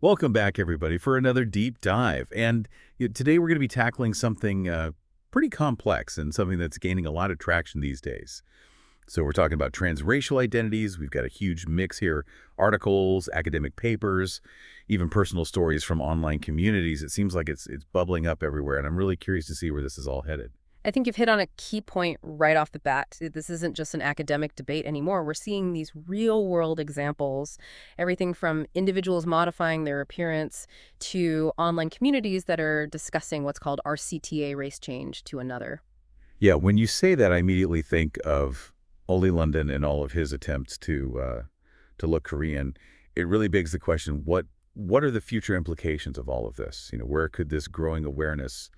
Welcome back, everybody, for another deep dive. And today we're going to be tackling something pretty complex and something that's gaining a lot of traction these days. So we're talking about transracial identities. We've got a huge mix here: articles, academic papers, even personal stories from online communities. It seems like it's bubbling up everywhere, and I'm really curious to see where this is all headed. I think you've hit on a key point right off the bat. This isn't just an academic debate anymore. We're seeing these real world examples, everything from individuals modifying their appearance to online communities that are discussing what's called RCTA race change to another. Yeah, when you say that, I immediately think of Oli London and all of his attempts to look Korean. It really begs the question: what are the future implications of all of this? Where could this growing awareness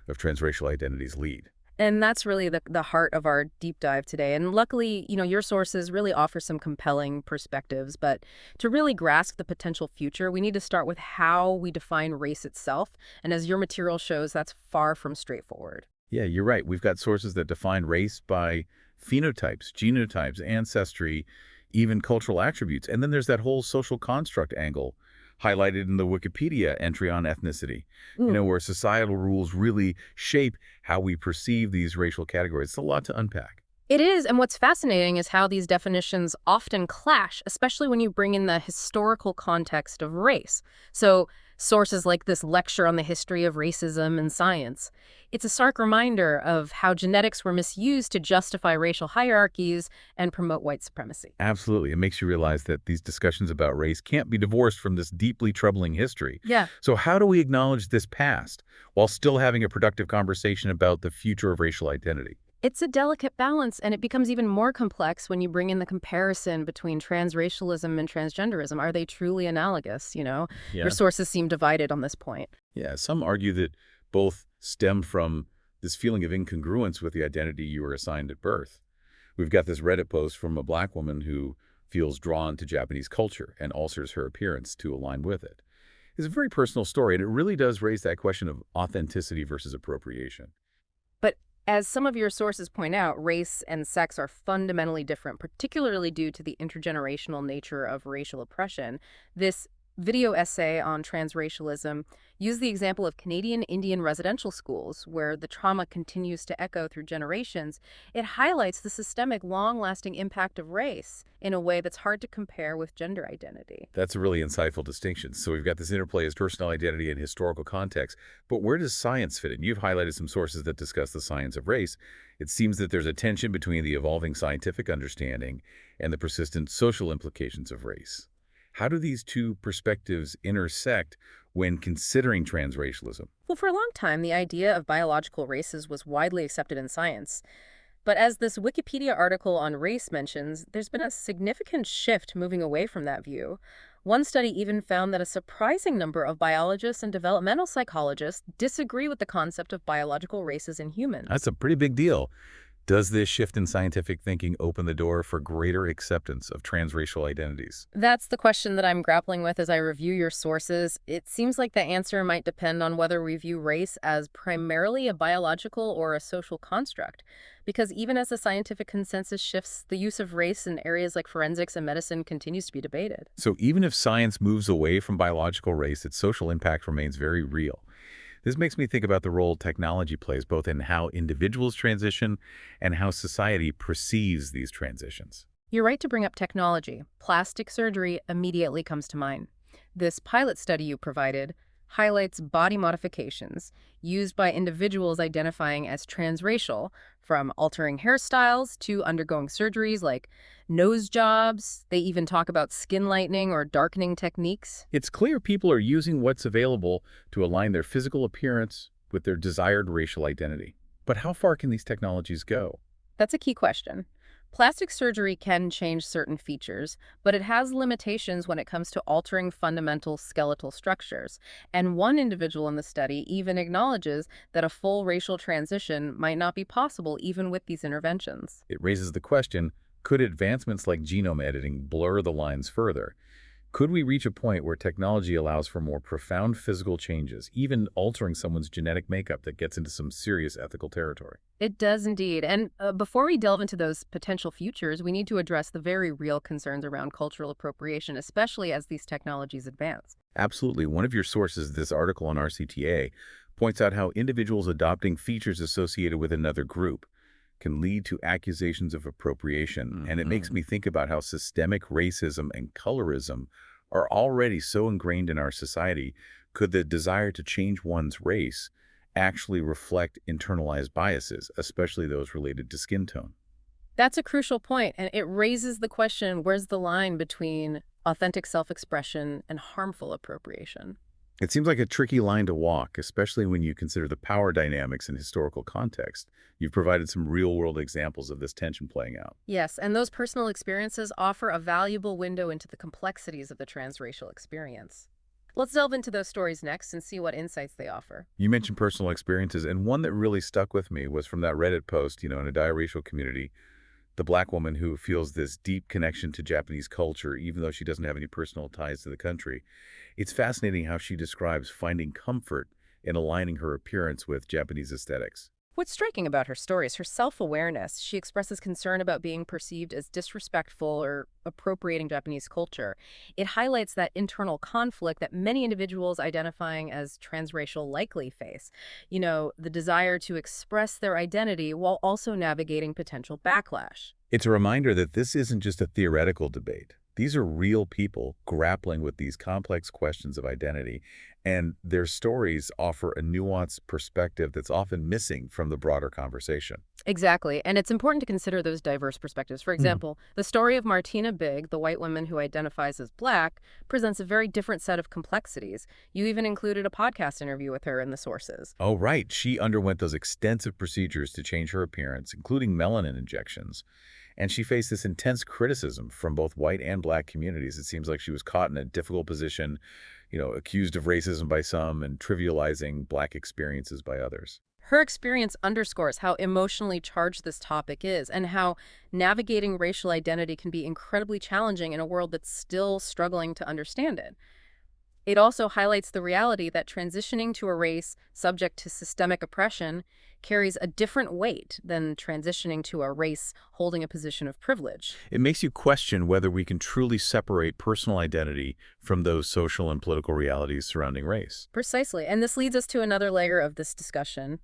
of transracial identities lead? And that's really the heart of our deep dive today. And luckily, your sources really offer some compelling perspectives. But to really grasp the potential future, we need to start with how we define race itself. And as your material shows, that's far from straightforward. Yeah, you're right. We've got sources that define race by phenotypes, genotypes, ancestry, even cultural attributes. And then there's that whole social construct angle highlighted in the Wikipedia entry on ethnicity, where societal rules really shape how we perceive these racial categories. It's a lot to unpack. It is, and what's fascinating is how these definitions often clash, especially when you bring in the historical context of race. So, sources like this lecture on the history of racism in science. It's a stark reminder of how genetics were misused to justify racial hierarchies and promote white supremacy. Absolutely. It makes you realize that these discussions about race can't be divorced from this deeply troubling history. Yeah. So how do we acknowledge this past while still having a productive conversation about the future of racial identity? It's a delicate balance, and it becomes even more complex when you bring in the comparison between transracialism and transgenderism. Are they truly analogous? Your Yeah. sources seem divided on this point. Yeah, some argue that both stem from this feeling of incongruence with the identity you were assigned at birth. We've got this Reddit post from a Black woman who feels drawn to Japanese culture and alters her appearance to align with it. It's a very personal story, and it really does raise that question of authenticity versus appropriation. But as some of your sources point out, race and sex are fundamentally different, particularly due to the intergenerational nature of racial oppression. This video essay on transracialism used the example of Canadian Indian residential schools, where the trauma continues to echo through generations. It highlights the systemic, long-lasting impact of race in a way that's hard to compare with gender identity. That's a really insightful distinction. So we've got this interplay as personal identity and historical context, but where does science fit in? You've highlighted some sources that discuss the science of race. It seems that there's a tension between the evolving scientific understanding and the persistent social implications of race. How do these two perspectives intersect when considering transracialism? Well, for a long time, the idea of biological races was widely accepted in science. But as this Wikipedia article on race mentions, there's been a significant shift moving away from that view. One study even found that a surprising number of biologists and developmental psychologists disagree with the concept of biological races in humans. That's a pretty big deal. Does this shift in scientific thinking open the door for greater acceptance of transracial identities? That's the question that I'm grappling with as I review your sources. It seems like the answer might depend on whether we view race as primarily a biological or a social construct. Because even as the scientific consensus shifts, the use of race in areas like forensics and medicine continues to be debated. So even if science moves away from biological race, its social impact remains very real. This makes me think about the role technology plays both in how individuals transition and how society perceives these transitions. You're right to bring up technology. Plastic surgery immediately comes to mind. This pilot study you provided highlights body modifications used by individuals identifying as transracial, from altering hairstyles to undergoing surgeries like nose jobs. They even talk about skin lightening or darkening techniques. It's clear people are using what's available to align their physical appearance with their desired racial identity. But how far can these technologies go? That's a key question. Plastic surgery can change certain features, but it has limitations when it comes to altering fundamental skeletal structures. And one individual in the study even acknowledges that a full racial transition might not be possible even with these interventions. It raises the question, could advancements like genome editing blur the lines further? Could we reach a point where technology allows for more profound physical changes, even altering someone's genetic makeup that gets into some serious ethical territory? It does indeed. And before we delve into those potential futures, we need to address the very real concerns around cultural appropriation, especially as these technologies advance. Absolutely. One of your sources, this article on RCTA, points out how individuals adopting features associated with another group can lead to accusations of appropriation. And it makes me think about how systemic racism and colorism are already so ingrained in our society. Could the desire to change one's race actually reflect internalized biases, especially those related to skin tone? That's a crucial point, and it raises the question, where's the line between authentic self-expression and harmful appropriation? It seems like a tricky line to walk, especially when you consider the power dynamics and historical context. You've provided some real-world examples of this tension playing out. Yes, and those personal experiences offer a valuable window into the complexities of the transracial experience. Let's delve into those stories next and see what insights they offer. You mentioned personal experiences, and one that really stuck with me was from that Reddit post, in a biracial community, the Black woman who feels this deep connection to Japanese culture, even though she doesn't have any personal ties to the country. It's fascinating how she describes finding comfort in aligning her appearance with Japanese aesthetics. What's striking about her story is her self-awareness. She expresses concern about being perceived as disrespectful or appropriating Japanese culture. It highlights that internal conflict that many individuals identifying as transracial likely face. The desire to express their identity while also navigating potential backlash. It's a reminder that this isn't just a theoretical debate. These are real people grappling with these complex questions of identity, and their stories offer a nuanced perspective that's often missing from the broader conversation. Exactly. And it's important to consider those diverse perspectives. For example, the story of Martina Big, the white woman who identifies as Black, presents a very different set of complexities. You even included a podcast interview with her in the sources. Oh, right. She underwent those extensive procedures to change her appearance, including melanin injections. And she faced this intense criticism from both white and Black communities. It seems like she was caught in a difficult position, accused of racism by some and trivializing Black experiences by others. Her experience underscores how emotionally charged this topic is and how navigating racial identity can be incredibly challenging in a world that's still struggling to understand it. It also highlights the reality that transitioning to a race subject to systemic oppression carries a different weight than transitioning to a race holding a position of privilege. It makes you question whether we can truly separate personal identity from those social and political realities surrounding race. Precisely. And this leads us to another layer of this discussion,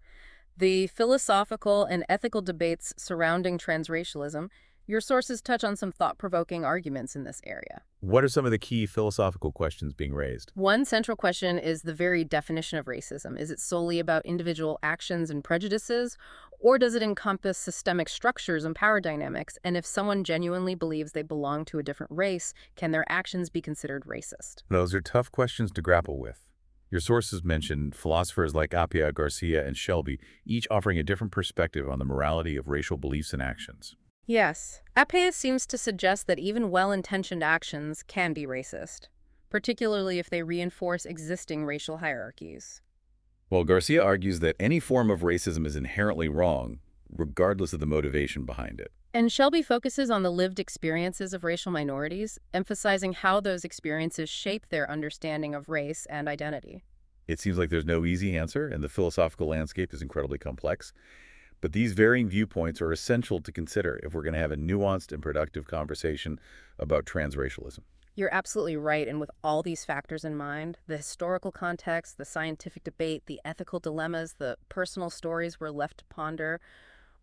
the philosophical and ethical debates surrounding transracialism. Your sources touch on some thought-provoking arguments in this area. What are some of the key philosophical questions being raised? One central question is the very definition of racism. Is it solely about individual actions and prejudices, or does it encompass systemic structures and power dynamics? And if someone genuinely believes they belong to a different race, can their actions be considered racist? Those are tough questions to grapple with. Your sources mentioned philosophers like Appiah, Garcia, and Shelby, each offering a different perspective on the morality of racial beliefs and actions. Yes. Appiah seems to suggest that even well-intentioned actions can be racist, particularly if they reinforce existing racial hierarchies. While Garcia argues that any form of racism is inherently wrong, regardless of the motivation behind it. And Shelby focuses on the lived experiences of racial minorities, emphasizing how those experiences shape their understanding of race and identity. It seems like there's no easy answer, and the philosophical landscape is incredibly complex. But these varying viewpoints are essential to consider if we're going to have a nuanced and productive conversation about transracialism. You're absolutely right, and with all these factors in mind, the historical context, the scientific debate, the ethical dilemmas, the personal stories we're left to ponder,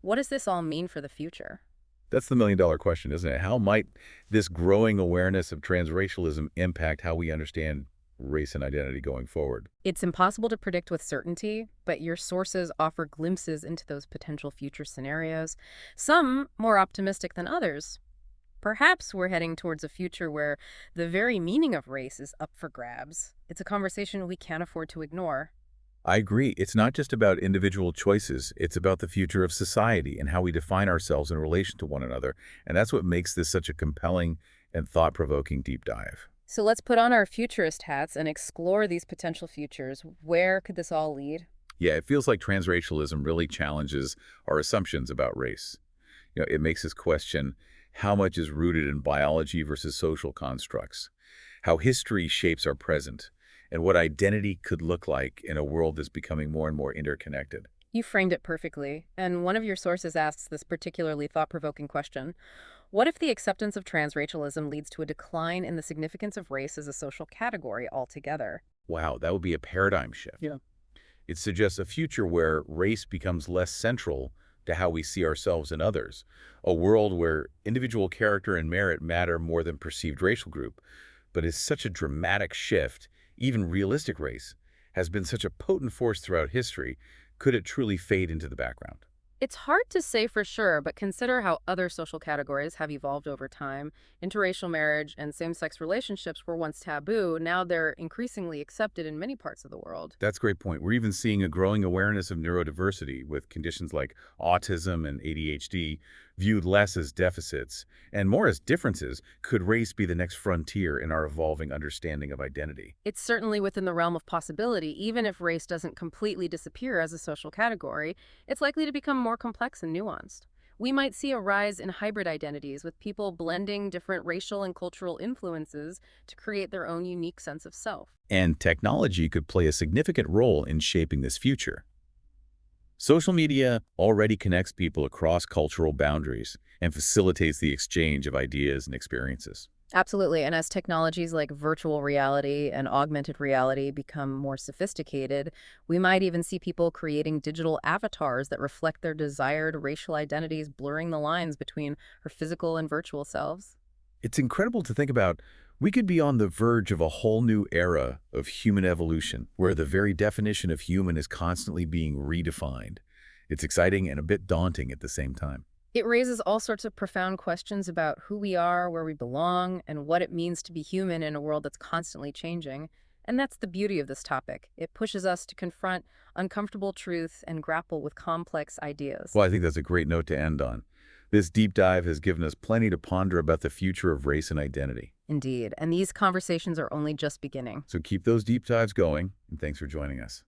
what does this all mean for the future? That's the million-dollar question, isn't it? How might this growing awareness of transracialism impact how we understand race and identity going forward? It's impossible to predict with certainty, but your sources offer glimpses into those potential future scenarios, some more optimistic than others. Perhaps we're heading towards a future where the very meaning of race is up for grabs. It's a conversation we can't afford to ignore. I agree. It's not just about individual choices. It's about the future of society and how we define ourselves in relation to one another. And that's what makes this such a compelling and thought-provoking deep dive. So let's put on our futurist hats and explore these potential futures. Where could this all lead? Yeah, it feels like transracialism really challenges our assumptions about race. It makes us question how much is rooted in biology versus social constructs. how history shapes our present, and what identity could look like in a world that's becoming more and more interconnected. You framed it perfectly, and one of your sources asks this particularly thought-provoking question. What if the acceptance of transracialism leads to a decline in the significance of race as a social category altogether? Wow, that would be a paradigm shift. Yeah. It suggests a future where race becomes less central to how we see ourselves and others, a world where individual character and merit matter more than perceived racial group. But it's such a dramatic shift. Even realistic race has been such a potent force throughout history. Could it truly fade into the background? It's hard to say for sure, but consider how other social categories have evolved over time. Interracial marriage and same-sex relationships were once taboo. Now they're increasingly accepted in many parts of the world. That's a great point. We're even seeing a growing awareness of neurodiversity, with conditions like autism and ADHD viewed less as deficits and more as differences. Could race be the next frontier in our evolving understanding of identity? It's certainly within the realm of possibility. Even if race doesn't completely disappear as a social category, it's likely to become more complex and nuanced. We might see a rise in hybrid identities, with people blending different racial and cultural influences to create their own unique sense of self. And technology could play a significant role in shaping this future. Social media already connects people across cultural boundaries and facilitates the exchange of ideas and experiences. Absolutely. And as technologies like virtual reality and augmented reality become more sophisticated, we might even see people creating digital avatars that reflect their desired racial identities, blurring the lines between our physical and virtual selves. It's incredible to think about. We could be on the verge of a whole new era of human evolution, where the very definition of human is constantly being redefined. It's exciting and a bit daunting at the same time. It raises all sorts of profound questions about who we are, where we belong, and what it means to be human in a world that's constantly changing. And that's the beauty of this topic. It pushes us to confront uncomfortable truth and grapple with complex ideas. Well, I think that's a great note to end on. This deep dive has given us plenty to ponder about the future of race and identity. Indeed. And these conversations are only just beginning. So keep those deep dives going, and thanks for joining us.